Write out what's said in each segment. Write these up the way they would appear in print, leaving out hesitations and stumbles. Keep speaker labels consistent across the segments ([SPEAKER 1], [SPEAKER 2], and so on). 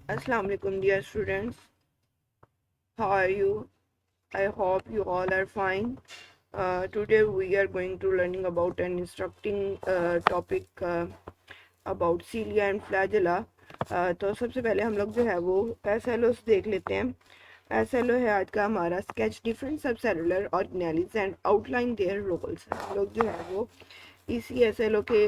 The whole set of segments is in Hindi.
[SPEAKER 1] Assalamu alaikum dear students. How are you? I hope you all are fine. Today we are going to learning about an instructing topic about cilia and flagella. तो सबसे पहले हम लोग जो है वो SLOs देख लेते हैं. SLO है आज का हमारा sketch different subcellular organelles and outline their roles. हम लोग जो है वो इसी SLO के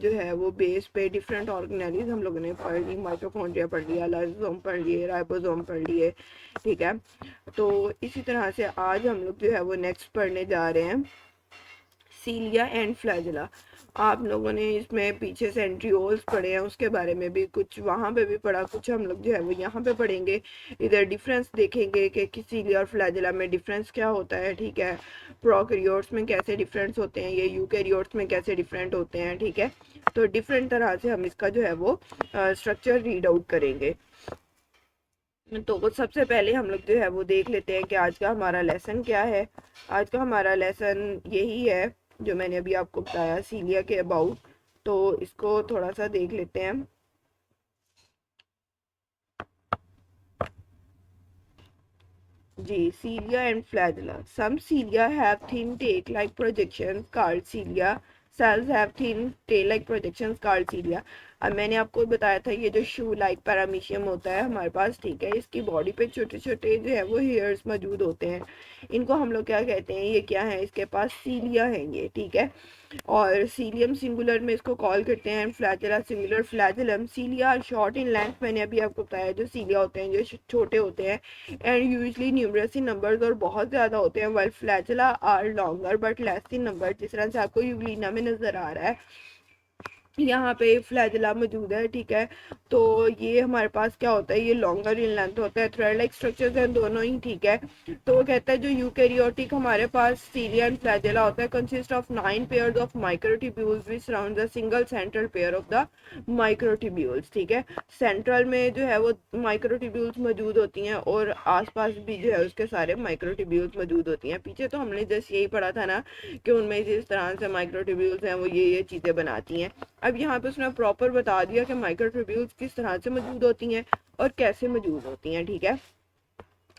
[SPEAKER 1] जो है वो बेस पे डिफरेंट ऑर्गेनेलीज हम लोगों ने पढ़ ली. माइटोकॉन्ड्रिया पढ़ लिया, लाइसोसोम पढ़ लिए, राइबोसोम पढ़ लिए. ठीक है, तो इसी तरह से आज हम लोग जो है वो नेक्स्ट पढ़ने जा रहे हैं सीलिया एंड फ्लैजेला. आप लोगों ने इसमें पीछे सेंट्रियोल्स पढ़े हैं, उसके बारे में भी कुछ वहाँ पे भी पढ़ा, कुछ हम लोग जो है वो यहाँ पे पढ़ेंगे. इधर डिफरेंस देखेंगे कि सीलिया और फ्लैजेला में डिफरेंस क्या होता है. ठीक है, प्रोकैरियोट्स में कैसे डिफरेंस होते हैं, ये यूकैरियोट्स में कैसे डिफरेंट होते हैं. ठीक है, तो डिफरेंट तरह से हम इसका जो है वो स्ट्रक्चर रीड आउट करेंगे. तो सबसे पहले हम लोग जो है वो देख लेते हैं कि आज का हमारा लेसन क्या है. आज का हमारा लेसन यही है जो मैंने अभी आपको बताया सीलिया के अबाउट. तो इसको थोड़ा सा देख लेते हैं. जी, cilia and flagella. Some cilia have thin tail-like projections called cilia. Cells have thin tail-like projections called cilia. अब मैंने आपको बताया था ये जो शू लाइक पैरामीशियम होता है हमारे पास. ठीक है, इसकी बॉडी पे छोटे छोटे जो है वो हेयर्स मौजूद होते हैं. इनको हम लोग क्या कहते हैं, ये क्या है, इसके पास सीलिया है ये. ठीक है, और सीलियम सिंगुलर में इसको कॉल करते हैं, flagella singular flagellum. Cilia short in length, मैंने अभी आपको बताया जो सीलिया होते हैं जो छोटे होते हैं and usually numerous in numbers और बहुत ज़्यादा होते हैं. While flagella are longer but less in number. जिस तरह से आपको यूग्लिना में नज़र आ रहा है यहाँ पे फ्लैजेला मौजूद है. ठीक है, तो ये हमारे पास क्या होता है, ये लॉन्गर इन लेंथ होता है. थ्रेड लाइक स्ट्रक्चर्स हैं दोनों ही. ठीक है, तो वो कहता है जो यूकैरियोटिक हमारे पास सीलिया एंड फ्लैजेला होता है consist of 9 pairs of microtubules which surround the single central pair of the microtubules. ठीक है, सेंट्रल में जो है वो माइक्रोट्यूब्यूल्स मौजूद होती हैं और आसपास भी जो है उसके सारे माइक्रोट्यूब्यूल्स मौजूद होती हैं. पीछे तो हमने जस्ट यही पढ़ा था ना कि उनमें जिस तरह से माइक्रोट्यूब्यूल्स हैं वो ये चीज़ें बनाती हैं. अब यहाँ पे उसने प्रॉपर बता दिया कि माइक्रोट्यूब्यूल्स किस तरह से मौजूद होती हैं और कैसे मौजूद होती हैं. ठीक है,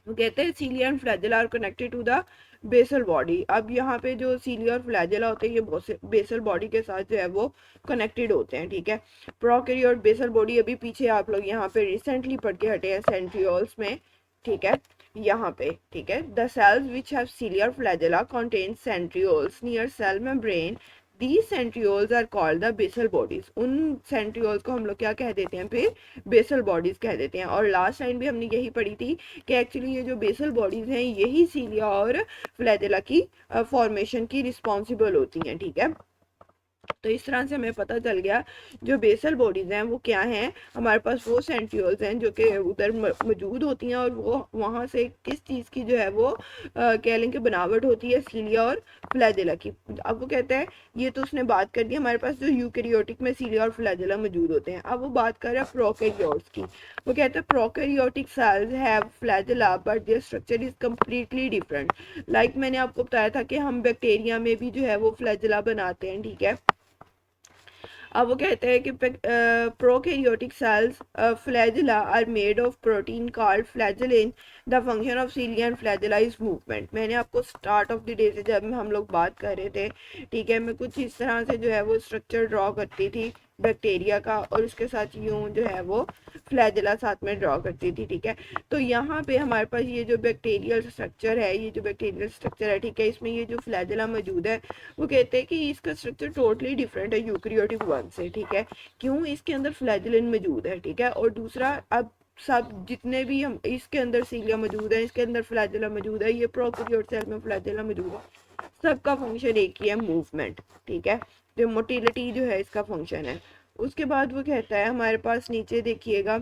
[SPEAKER 1] वो कहते हैं cilia and flagella are connected to the basal body. अब यहाँ पे जो सीलिया और फ्लैजेला होते हैं ये बेसल बॉडी के साथ जो है वो कनेक्टेड होते हैं. ठीक है, प्रोकैरियोट बेसल बॉडी अभी पीछे आप लोग यहाँ पे रिसेंटली पढ़ के हटे हैं सेंट्रियोल्स में. ठीक है, यहाँ पे. ठीक है, the cells which have cilia और flagella contain centrioles near cell membrane. These centrioles are called the basal bodies. उन centrioles को हम लोग क्या कह देते हैं, फिर basal bodies कह देते हैं. और लास्ट टाइम भी हमने यही पढ़ी थी कि एक्चुअली ये जो basal bodies हैं यही सीलिया और फ्लैजेला की फॉर्मेशन की रिस्पॉन्सिबल होती हैं. ठीक है, तो इस तरह से हमें पता चल गया जो बेसल बॉडीज हैं वो क्या हैं. हमारे पास वो सेंट्रियोल्स हैं जो कि उधर मौजूद होती हैं और वो वहाँ से किस चीज़ की जो है वो कह लें कि बनावट होती है सीलिया और फ्लैजेला की. अब वो कहते हैं, ये तो उसने बात कर दी हमारे पास जो यूकैरियोटिक में सीलिया और फ्लैजेला मौजूद होते हैं. अब वो बात कर रहा है प्रोकैरियोट्स की. वो कहते हैं prokaryotic cells have flagella but there structure is completely different. Like मैंने आपको बताया था कि हम बैक्टीरिया में भी जो है वो फ्लैजेला बनाते हैं. ठीक है, अब वो कहते हैं कि prokaryotic cells flagella are made of protein called flagellin. The function of cilia and flagella is movement. मैंने आपको स्टार्ट ऑफ द डे से जब हम लोग बात कर रहे थे, ठीक है, मैं कुछ इस तरह से जो है वो स्ट्रक्चर ड्रॉ करती थी बैक्टीरिया का और उसके साथ यूं जो है वो फ्लैजेला साथ में ड्रॉ करती थी. ठीक है, तो यहाँ पे हमारे पास ये जो बैक्टीरियल स्ट्रक्चर है, ये जो बैक्टीरियल स्ट्रक्चर है, ठीक है, इसमें ये जो फ्लैजेला मौजूद है वो कहते हैं कि इसका स्ट्रक्चर टोटली डिफरेंट है यूकैरियोटिक वन से. ठीक है, क्यों, इसके अंदर फ्लैजेलिन मौजूद है. ठीक है, और दूसरा, अब सब जितने भी हम इसके अंदर सीलिया मौजूद है, इसके अंदर फ्लैजेला मौजूद है, ये प्रोकैरियोट सेल में फ्लैजेला मौजूद है, सबका फंक्शन एक ही है, मूवमेंट. ठीक है, जो मोटिलिटी जो है इसका फंक्शन है. उसके बाद वो कहता है हमारे पास नीचे देखिएगा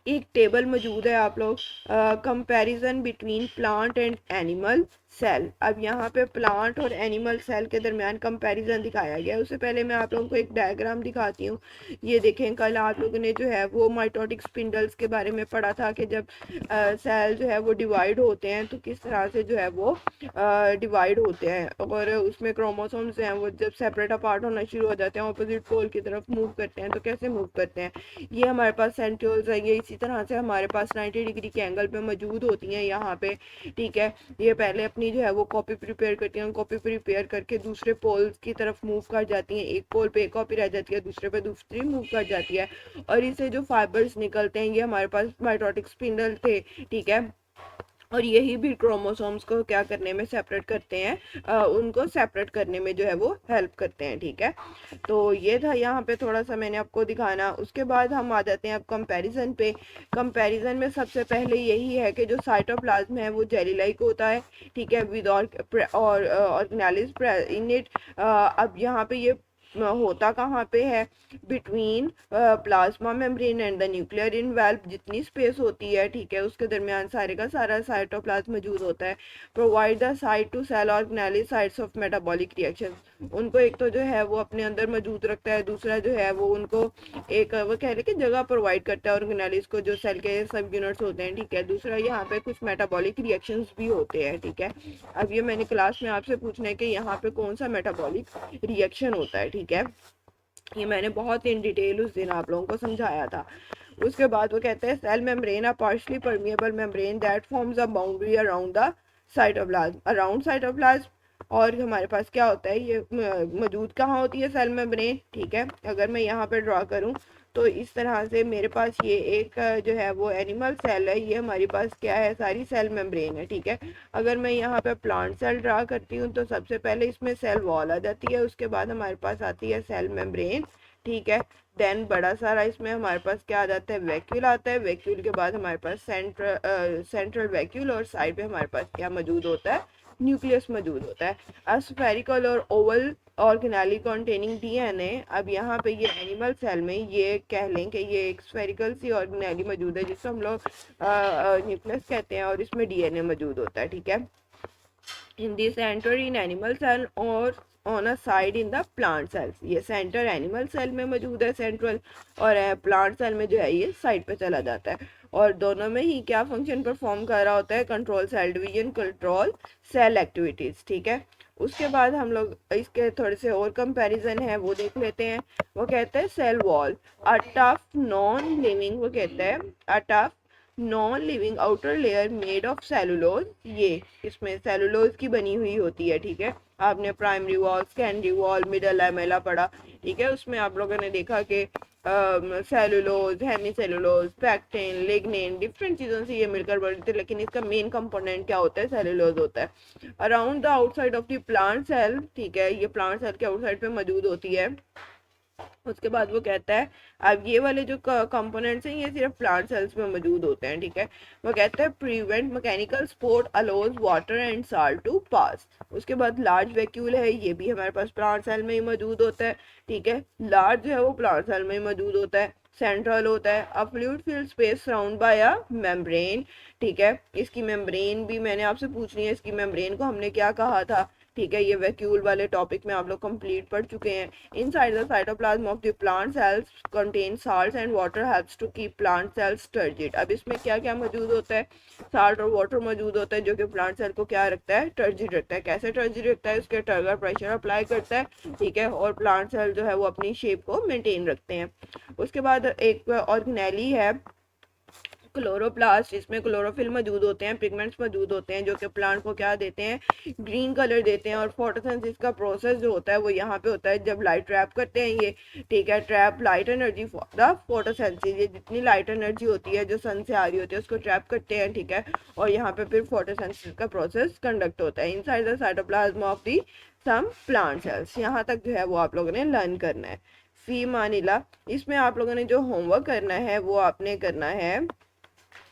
[SPEAKER 1] एक टेबल मौजूद है आप लोग, comparison between plant and animal cell. अब यहाँ पे प्लांट और एनिमल सेल के दरमियान कंपैरिजन दिखाया गया है। उससे पहले मैं आप लोगों को एक डायग्राम दिखाती हूँ। ये देखें, कल आप लोगों ने जो है वो माइटोटिक स्पिंडल्स के बारे में पढ़ा था कि जब सेल जो है वो डिवाइड होते हैं तो किस तरह से जो है वो डिवाइड होते हैं, और उसमें क्रोमोसोम्स हैं वो जब सेपरेट अपार्ट होना शुरू हो जाते हैं, ऑपोजिट पोल की तरफ मूव करते हैं, तो कैसे मूव करते हैं। ये हमारे पास सेंट्रियोल्स है, ये इसी तरह से हमारे पास 90 डिग्री के एंगल पे मौजूद होती हैं यहाँ पे, ठीक है। ये पहले अपनी जो है वो कॉपी प्रिपेयर करती हैं, कॉपी प्रिपेयर करके दूसरे पोल की तरफ मूव कर जाती हैं। एक पोल पे एक कॉपी रह जाती है, दूसरे पे दूसरी मूव कर जाती है, और इससे जो फाइबर्स निकलते हैं ये हमारे पास माइटोटिक स्पिंडल थे, ठीक है। और यही भी क्रोमोसोम्स को क्या करने में सेपरेट करते हैं, उनको सेपरेट करने में जो है वो हेल्प करते हैं, ठीक है। तो ये था यहाँ पे थोड़ा सा मैंने आपको दिखाना। उसके बाद हम आ जाते हैं अब कंपैरिजन पे। कंपैरिजन में सबसे पहले यही है कि जो साइटोप्लाज्म है वो जेली लाइक होता है, ठीक है, विद और ऑर्गेनेलिस इन इट। अब यहाँ पे ये होता कहाँ पे है, between plasma membrane and the nuclear envelope. जितनी स्पेस होती है, ठीक है, उसके दरमियान सारे का सारा साइटोप्लाज्म मौजूद होता है। Provide the site to cell organelles sites of metabolic reaction. उनको एक तो जो है वो अपने अंदर मौजूद रखता है, दूसरा जो है वो उनको एक वो कह रहे कि जगह प्रोवाइड करता है ऑर्गेनेलिस को, जो सेल के सब यूनिट्स होते हैं, ठीक है। दूसरा यहाँ पे कुछ मेटाबॉलिक रिएक्शंस भी होते हैं, ठीक है। अब ये मैंने क्लास में आपसे पूछना है कि यहाँ पे कौन सा मेटाबॉलिक रिएक्शन होता है, ठीक है। ये मैंने बहुत इन डिटेल उस दिन आप लोगों को समझाया था। उसके बाद वो कहते हैं cell membrane, a partially permeable membrane that forms a boundary around the cytoplasm, around cytoplasm. और हमारे पास क्या होता है, ये मौजूद कहाँ होती है सेल मेम्ब्रेन, ठीक है। अगर मैं यहाँ पे ड्रॉ करूँ तो इस तरह से मेरे पास ये एक जो है वो एनिमल सेल है, ये हमारी पास क्या है, सारी सेल मेम्ब्रेन है, ठीक है। अगर मैं यहाँ पे प्लांट सेल ड्रा करती हूँ तो सबसे पहले इसमें सेल वॉल आ जाती है, उसके बाद हमारे पास आती है सेल मेम्ब्रेन, ठीक है। देन बड़ा सारा इसमें हमारे पास क्या आ जाता है, वैक्यूल आता है। वैक्यूल के बाद हमारे पास सेंट्रल वैक्यूल, और साइड पे हमारे पास क्या मौजूद होता है, न्यूक्लियस मौजूद होता है। स्फेरिकल और ओवल ऑर्गेनेली कंटेनिंग डीएनए। अब यहाँ पे ये एनिमल सेल में ये कह लें कि ये एक स्फेरिकल सी ऑर्गेनेली मौजूद है जिसको हम लोग न्यूक्लियस कहते हैं, और इसमें डीएनए मौजूद होता है, ठीक है। In the centre in animal cell और on a side in the plant cells. ये सेंटर एनिमल सेल में मौजूद है सेंट्रल, और प्लांट सेल में जो है ये साइड पे चला जाता है। और दोनों में ही क्या फंक्शन परफॉर्म कर रहा होता है, control cell division, control cell activities, ठीक है। उसके बाद हम लोग इसके थोड़े से और कंपैरिजन है वो देख लेते हैं। वो कहते हैं cell wall, a tough non living, वो कहते हैं a tough non living outer layer made of cellulose. ये इसमें सेलुलोज की बनी हुई होती है, ठीक है। आपने primary wall, secondary wall, middle lamella पढ़ा, ठीक है। उसमें आप लोगों ने देखा कि cellulose, hemicellulose, pectin, lignin, different चीज़ों से ये मिलकर बनते हैं, लेकिन इसका मेन कंपोनेंट क्या होता है, सेलुलोज होता है। Around the outside of the plant cell, ठीक है, ये प्लांट सेल के आउटसाइड पे मौजूद होती है। उसके बाद वो कहता है अब ये वाले जो कंपोनेंट्स हैं ये सिर्फ प्लांट सेल्स में मौजूद होते हैं, ठीक है। वो कहता है prevent mechanical support allows water and salt to pass. उसके बाद लार्ज वैक्यूल है, ये भी हमारे पास प्लांट सेल में ही मौजूद होता है, ठीक है। लार्ज जो है वो प्लांट सेल में ही मौजूद होता है। सेंट्रल होता है, a fluid filled space surround by a membrane, ठीक है। इसकी मेम्ब्रेन भी मैंने आपसे पूछनी है, इसकी मेम्ब्रेन को हमने क्या कहा था, ठीक है। ये वैक्यूल वाले टॉपिक में आप लोग कंप्लीट पढ़ चुके हैं। Inside the cytoplasm of the plant cells contain salt and water helps to keep plant cells turgid. अब इसमें क्या क्या मौजूद होता है, साल्ट और वाटर मौजूद होता है, जो कि प्लांट सेल को क्या रखता है, टर्जिड रखता है। कैसे टर्जिड रखता है, उसके टर्गर प्रेशर अप्लाई करता है, ठीक है, और प्लांट सेल जो है वो अपनी शेप को मेंटेन रखते हैं। उसके बाद एक ऑर्गेनेली है क्लोरोप्लास्ट, इसमें क्लोरोफिल मौजूद होते हैं, पिगमेंट्स मौजूद होते हैं, जो कि प्लांट को क्या देते हैं, ग्रीन कलर देते हैं। और फोटोसिंथेसिस का प्रोसेस जो होता है वो यहाँ पे होता है जब लाइट ट्रैप करते हैं ये, ठीक है। Trap light energy for the photosynthesis, ये जितनी लाइट एनर्जी होती है जो सन से आ रही होती है उसको ट्रैप करते हैं, ठीक है। और यहाँ पे फिर फोटोसिंथेसिस का प्रोसेस कंडक्ट होता है inside the cytoplasm of the some plant cells. यहाँ तक जो है वो आप लोगों ने लर्न करना है। फी मानिला, इसमें आप लोगों ने जो होमवर्क करना है वो आपने करना है,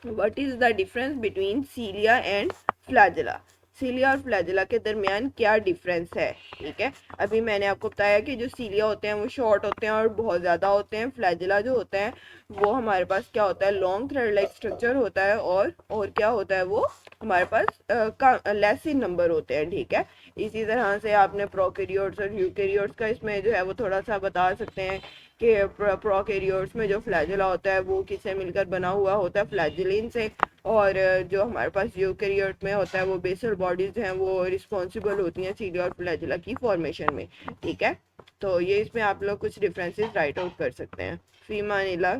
[SPEAKER 1] what is the difference between cilia and flagella। सीलिया और फ्लैजिला के दरमियान क्या डिफरेंस है। ठीक है, अभी मैंने आपको बताया कि जो सीलिया होते हैं वो शॉर्ट होते हैं और बहुत ज़्यादा होते हैं। फ्लैजिला जो होते हैं वो हमारे पास क्या होता है, लॉन्ग थ्रेड लाइक स्ट्रक्चर होता है, और क्या होता है वो हमारे पास लेस इन नंबर होते हैं। ठीक है, इसी तरह से आपने प्रोकैरियोट्स और यूकैरियोट्स का इसमें जो है वो थोड़ा सा बता सकते हैं कि प्रोकैरियोट्स में जो फ्लैजिला होता है वो किससे मिलकर बना हुआ होता है, फ्लैजिलिन से। और जो हमारे पास यूकैरियोट में होता है वो बेसल बॉडीज हैं वो रिस्पॉन्सिबल होती हैं सीलिया और फ्लैजिला की फॉर्मेशन में। ठीक है, तो ये इसमें आप लोग कुछ डिफरेंसेस राइट आउट कर सकते हैं। फीमा नीला।